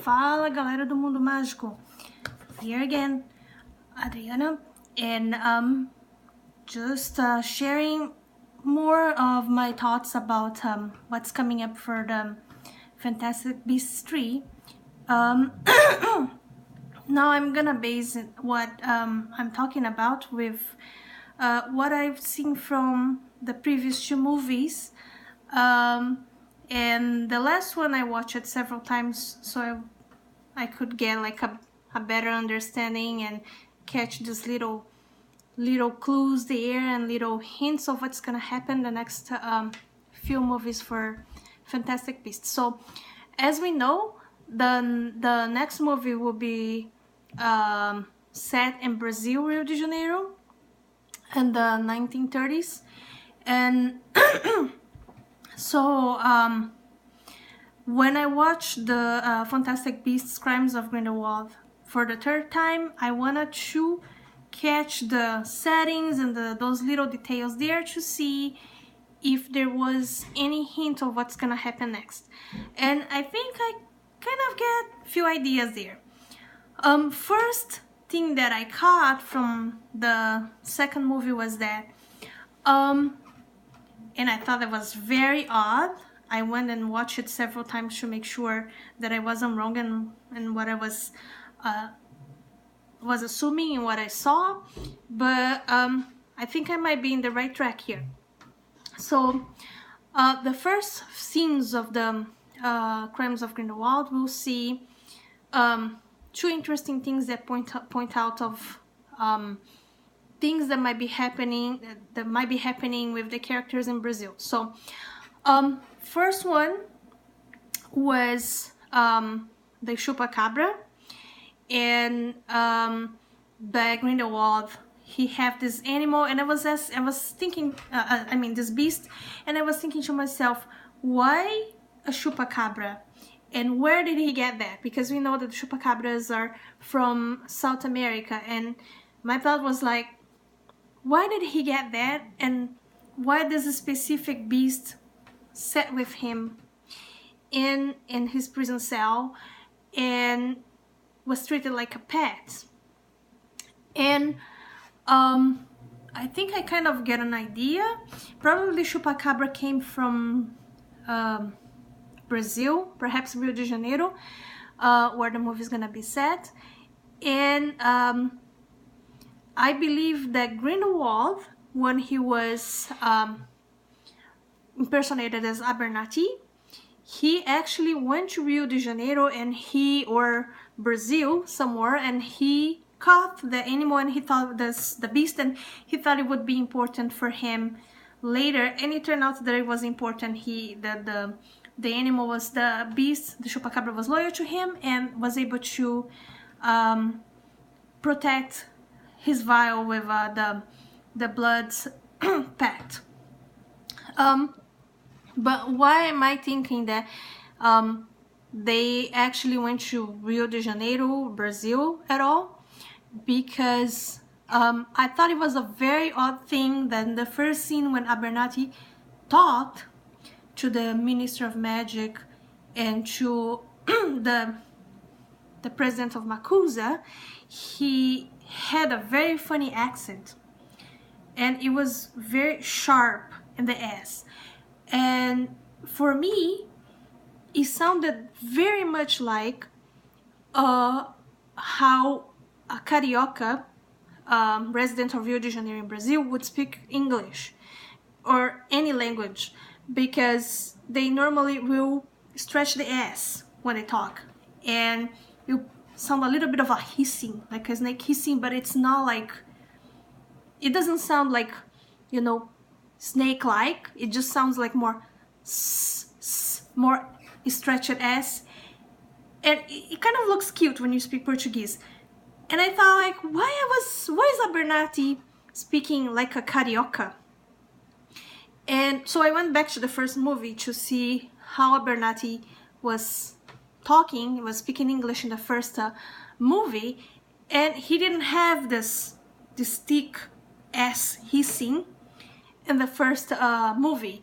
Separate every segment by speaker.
Speaker 1: Fala galera do Mundo Mágico, here again, Adriana, and just sharing more of my thoughts about what's coming up for the Fantastic Beasts 3. Now I'm gonna base what I'm talking about with what I've seen from the previous two movies. And the last one I watched it several times so I could get like a better understanding and catch these little clues there and little hints of what's gonna happen the next few movies for Fantastic Beasts. So as we know, the next movie will be set in Brazil, Rio de Janeiro, in the 1930s, and so when I watched the Fantastic Beasts Crimes of Grindelwald for the third time, I wanted to catch the settings and those little details there to see if there was any hint of what's gonna happen next. And I think I kind of get a few ideas there. First thing that I caught from the second movie was that and I thought it was very odd. I went and watched it several times to make sure that I wasn't wrong in what I was assuming and what I saw, but I think I might be in the right track here. So the first scenes of the Crimes of Grindelwald, we'll see two interesting things that point out of things that might be happening with the characters in Brazil. So first one was the Chupacabra, and the Grindelwald, he have this animal, and I was thinking, this beast, and I was thinking to myself, why a Chupacabra? And where did he get that? Because we know that the Chupacabras are from South America, and my thought was like, why did he get that? And why does a specific beast sat with him in his prison cell and was treated like a pet? And I think I kind of get an idea. Probably Chupacabra came from Brazil, perhaps Rio de Janeiro, where the movie is gonna be set. And I believe that Grindelwald, when he was impersonated as Abernathy, he actually went to Rio de Janeiro or Brazil somewhere, and he caught the animal, and he thought the beast, and he thought it would be important for him later, and it turned out that it was important. The animal was the beast, the Chupacabra was loyal to him and was able to protect his vial with the blood pact. But why am I thinking that they actually went to Rio de Janeiro, Brazil at all? Because I thought it was a very odd thing that in the first scene when Abernathy talked to the Minister of Magic and to the president of Makusa, he had a very funny accent, and it was very sharp in the S, and for me it sounded very much like how a carioca resident of Rio de Janeiro in Brazil would speak English or any language, because they normally will stretch the S when they talk, and you sound a little bit of a hissing, like a snake hissing, but it's not like, it doesn't sound like, snake-like. It just sounds like more more stretched S, and it kind of looks cute when you speak Portuguese. And I thought, like, why is Abernathy speaking like a carioca? And so I went back to the first movie to see how Abernathy was talking. He was speaking English in the first movie, and he didn't have this thick S hissing in the first movie.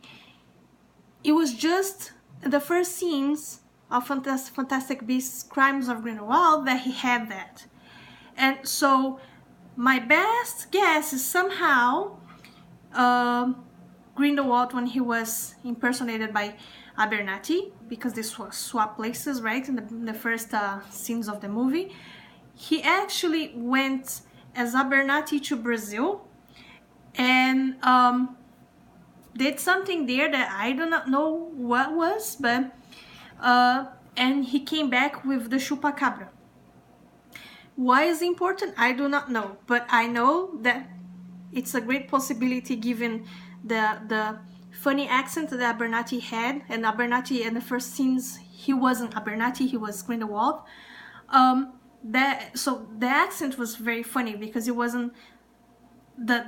Speaker 1: It was just the first scenes of Fantastic Beasts Crimes of Grindelwald that he had that. And so my best guess is somehow Grindelwald, when he was impersonated by Abernathy, because this was swap places, right, in the first scenes of the movie, he actually went as Abernathy to Brazil and did something there that I do not know what was, but and he came back with the chupacabra. Why is it important? I do not know, but I know that it's a great possibility given the funny accent that Abernathy had, and Abernathy in the first scenes, he wasn't Abernathy, he was Grindelwald. So the accent was very funny because it wasn't the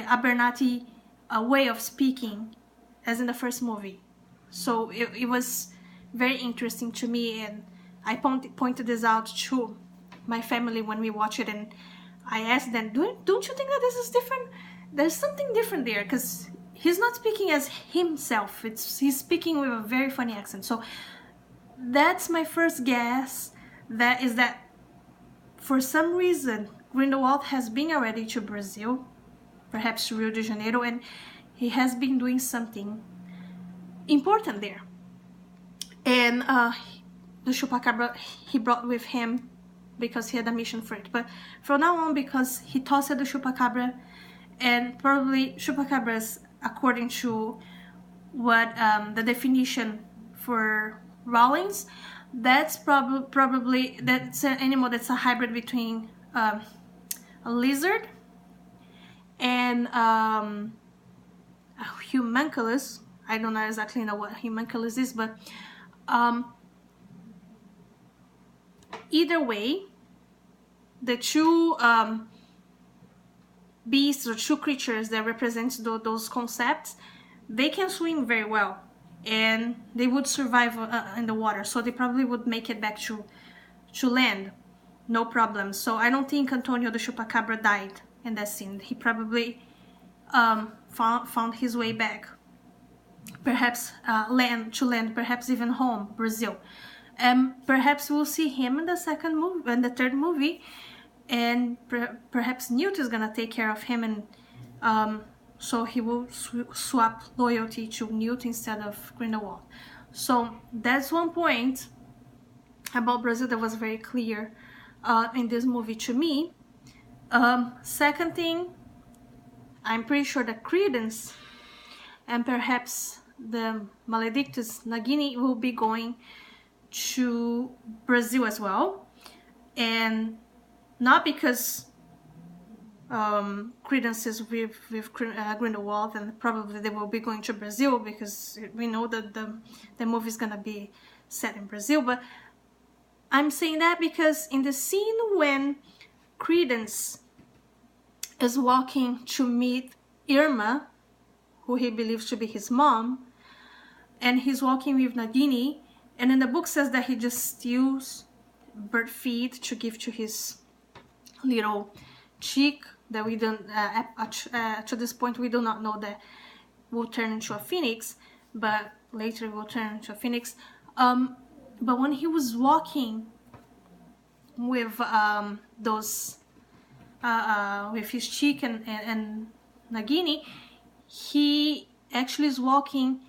Speaker 1: Abernathy way of speaking as in the first movie. So it was very interesting to me, and I pointed this out to my family when we watched it, and I asked them, don't you think that this is different? There's something different there, because he's not speaking as himself. He's speaking with a very funny accent. So that's my first guess, that for some reason Grindelwald has been already to Brazil, perhaps Rio de Janeiro, and he has been doing something important there. And the chupacabra he brought with him because he had a mission for it. But from now on, because he tossed the chupacabra, and probably chupacabras, according to what the definition for Rawlings, that's probably that's an animal that's a hybrid between a lizard and a homunculus. I don't know exactly know what homunculus is, but either way, the two beasts or two creatures that represent those concepts, they can swim very well, and they would survive in the water, so they probably would make it back to land, no problem. So I don't think Antonio the Chupacabra died in that scene. He probably found his way back, perhaps land, perhaps even home, Brazil. And perhaps we'll see him in the second movie, in the third movie, and perhaps Newt is gonna take care of him, and so he will swap loyalty to Newt instead of Grindelwald. So that's one point about Brazil that was very clear in this movie to me. Second thing, I'm pretty sure that Credence and perhaps the Maledictus Nagini will be going to Brazil as well, and not because Credence is with Grindelwald, and probably they will be going to Brazil because we know that the movie is gonna be set in Brazil. But I'm saying that because in the scene when Credence is walking to meet Irma, who he believes to be his mom, and he's walking with Nagini, and in the book says that he just steals bird feed to give to his little chick that we don't to this point we do not know that will turn into a phoenix, but later will turn into a phoenix. But when he was walking with those with his chick and Nagini, he actually is walking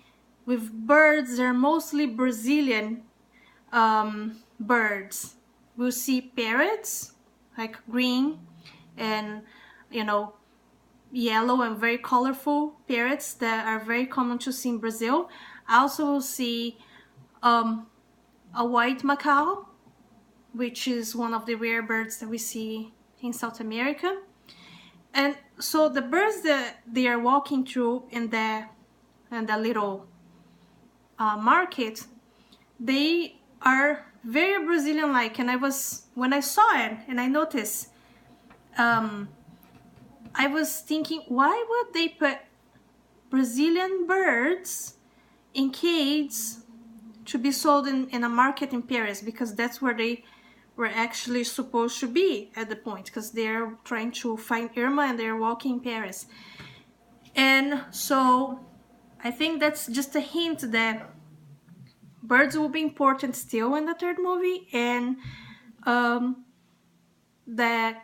Speaker 1: with birds. They're mostly Brazilian birds. We'll see parrots, like green and yellow and very colorful parrots that are very common to see in Brazil. I also will see a white macaw, which is one of the rare birds that we see in South America. And so the birds that they are walking through in the little market, they are very Brazilian-like. And when I saw it and I noticed, I was thinking, why would they put Brazilian birds in cages to be sold in a market in Paris? Because that's where they were actually supposed to be at the point, because they're trying to find Irma and they're walking in Paris. And so I think that's just a hint that birds will be important still in the third movie, and that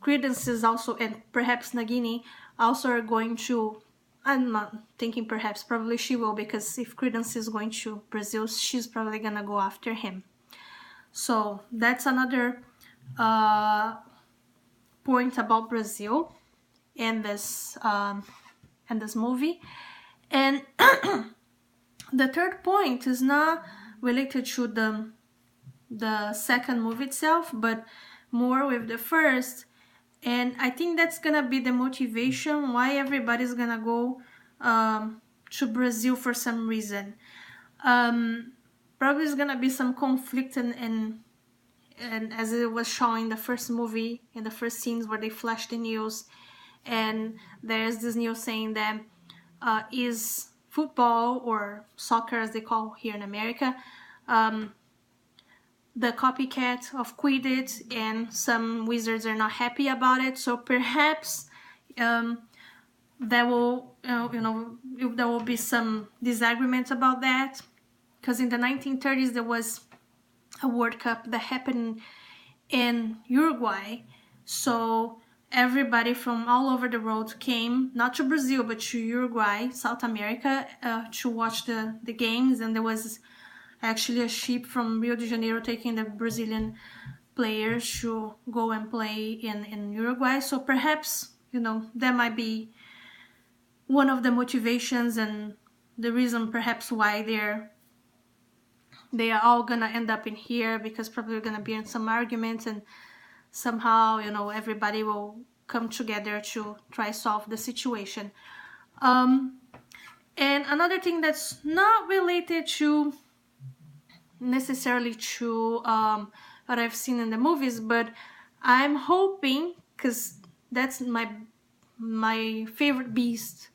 Speaker 1: Credence is also, and perhaps Nagini also are going to, I'm not thinking perhaps, probably she will, because if Credence is going to Brazil, she's probably gonna go after him. So that's another point about Brazil in this movie. And the third point is not related to the second movie itself, but more with the first. And I think that's gonna be the motivation why everybody's gonna go to Brazil for some reason. Probably is gonna be some conflict, and as it was shown in the first movie, in the first scenes where they flashed the news, and there's this news saying that is football, or soccer as they call here in America, the copycat of Quidditch, and some wizards are not happy about it. So perhaps there will there will be some disagreement about that, because in the 1930s there was a World Cup that happened in Uruguay. So everybody from all over the world came, not to Brazil, but to Uruguay, South America, to watch the games. And there was actually a ship from Rio de Janeiro taking the Brazilian players to go and play in Uruguay. So perhaps, that might be one of the motivations and the reason perhaps why they are all gonna end up in here, because probably gonna be in some arguments, and somehow everybody will come together to try solve the situation. And another thing that's not related to necessarily to what I've seen in the movies, but I'm hoping, because that's my favorite beast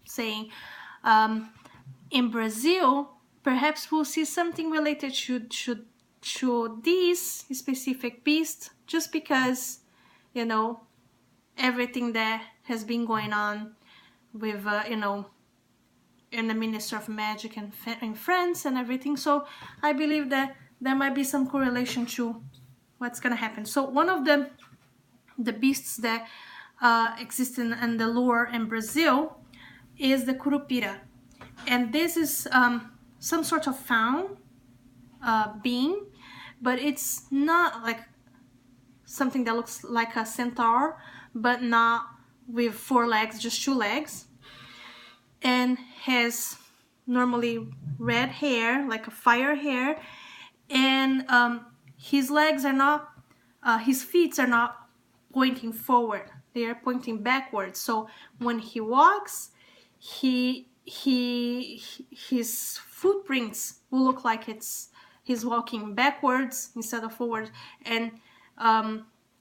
Speaker 1: saying, in Brazil perhaps we'll see something related to this specific beast, just because everything that has been going on with in the Minister of Magic in France and everything. So I believe that there might be some correlation to what's gonna happen. So one of the beasts that exist in the lore in Brazil is the Curupira, and this is some sort of faun being, but it's not like something that looks like a centaur, but not with 4 legs, just 2 legs, and has normally red hair, like a fire hair, and his legs are not, his feet are not pointing forward, they are pointing backwards. So when he walks, his footprints will look like he's walking backwards instead of forward. And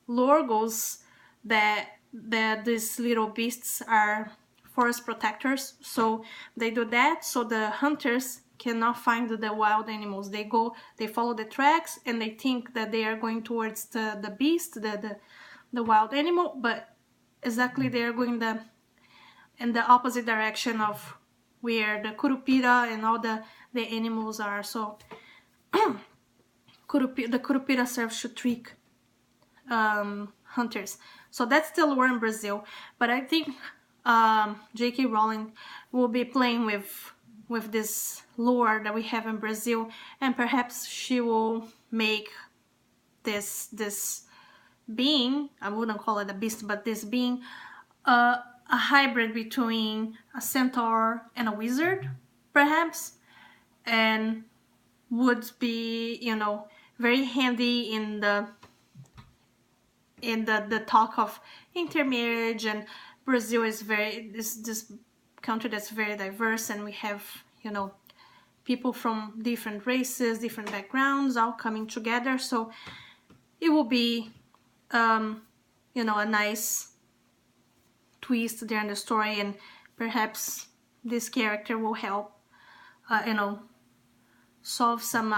Speaker 1: lore goes that these little beasts are forest protectors, so they do that so the hunters cannot find the wild animals. They follow the tracks, and they think that they are going towards the beast, the wild animal, but exactly they are going in the opposite direction of where the Curupira and all the animals are. So the Curupira serves to trick hunters. So that's the lore in Brazil. But I think J.K. Rowling will be playing with this lore that we have in Brazil, and perhaps she will make this being, I wouldn't call it a beast, but this being a hybrid between a centaur and a wizard, perhaps, and would be very handy in the talk of intermarriage. And Brazil is this country that's very diverse, and we have people from different races, different backgrounds, all coming together. So it will be a nice twist there in the story, and perhaps this character will help solve some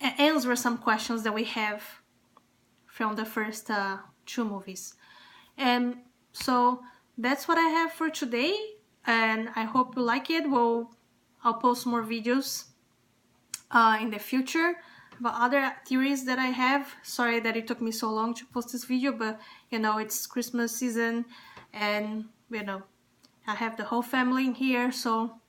Speaker 1: answer some questions that we have from the first 2 movies. And so that's what I have for today. and I hope you like it. I'll post more videos in the future about other theories that I have. Sorry that it took me so long to post this video, but you know, it's Christmas season, and you know, I have the whole family in here, so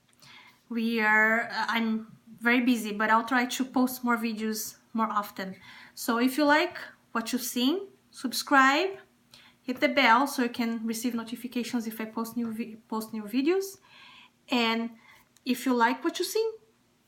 Speaker 1: I'm very busy, but I'll try to post more videos more often. So if you like what you've seen, subscribe, hit the bell so you can receive notifications if I post new videos. And if you like what you see,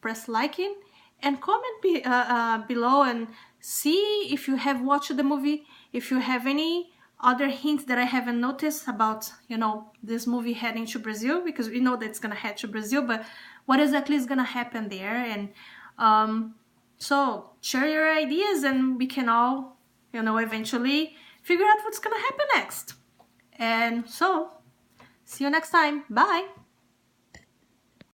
Speaker 1: press liking and comment below and see if you have watched the movie, if you have any other hints that I haven't noticed about, you know, this movie heading to Brazil, because we know that it's gonna head to Brazil, but what exactly is gonna happen there? And so share your ideas and we can all, you know, eventually figure out what's gonna happen next. And so see you next time. Bye.